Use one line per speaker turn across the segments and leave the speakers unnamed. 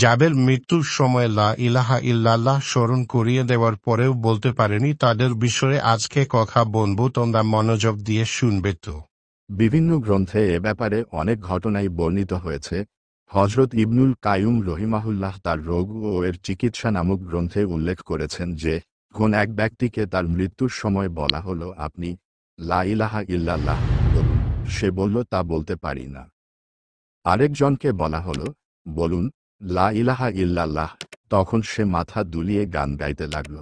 যাদের মৃত্যুর সময় লা ইলাহা ইল্লাল্লাহ স্মরণ করিয়ে দেওয়ার পরেও বলতে পারেনি, তাদের বিষয়ে আজকে কথা বলবো, তোমরা মনোযোগ দিয়ে শুনবে তো।
বিভিন্ন গ্রন্থে এ ব্যাপারে অনেক ঘটনাই বর্ণিত হয়েছে। হজরত ইবনুল কাইয়ুম রহিমাহুল্লাহ তার রোগ ও এর চিকিৎসা নামক গ্রন্থে উল্লেখ করেছেন যে কোন এক ব্যক্তিকে তার মৃত্যুর সময় বলা হলো, আপনি লা ইলাহা ইল্লাল্লাহ বলুন। সে বলল, তা বলতে পারি না। আরেকজনকে বলা হলো, বলুন লা ইলাহা ইল্লাল্লাহ। তখন সে মাথা দুলিয়ে গান গাইতে লাগল।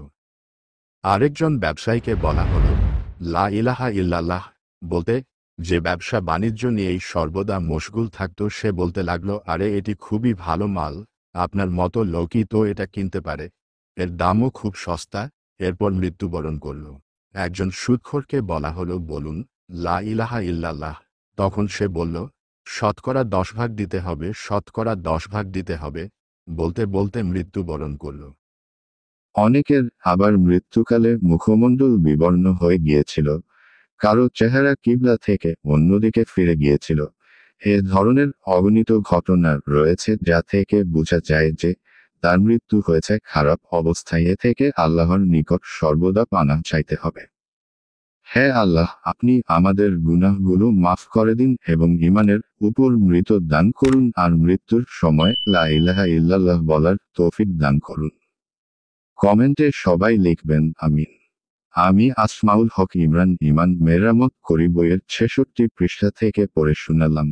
আরেকজন ব্যবসায়ীকে বলা হলো, লা ইলাহা ইল্লাল্লাহ বলতে। যে ব্যবসা বাণিজ্য নিয়েই সর্বদা মশগুল থাকত, সে বলতে লাগলো, আরে এটি খুবই ভালো মাল, আপনার মতো লোকই তো এটা কিনতে পারে, এর দামও খুব সস্তা। এরপর মৃত্যুবরণ করল। একজন সুদখোরকে বলা হলো, বলুন লা ইলাহা ইল্লাল্লাহ। তখন সে বলল, শতকরা 10 ভাগ দিতে হবে, শতকরা 10 ভাগ দিতে হবে। বলতে বলতে মৃত্যুবরণ করল। অনেকের আবার মৃত্যুকালে মুখমণ্ডল বিবর্ণ হয়ে গিয়েছিল, কারো চেহারা কিবলা থেকে অন্যদিকে ফিরে গিয়েছিল। এ ধরনের অগণিত ঘটনা রয়েছে যা থেকে বোঝা যায় যে তার মৃত্যু হয়েছে খারাপ অবস্থায়। এ থেকে আল্লাহর নিকট সর্বদা পানাহ চাইতে হবে। হে আল্লাহ, আপনি আমাদের গুনাহগুলো মাফ করে দিন এবং ঈমানের উপর মৃত দান করুন, আর মৃত্যুর সময় লা ইলাহা ইল্লাল্লাহ বলার তৌফিক দান করুন। কমেন্টে সবাই লিখবেন আমিন। আমি আসমাউল হক ইমরান ঈমান মেরামত করি বইয়ের 66 পৃষ্ঠা থেকে পড়ে শোনালাম।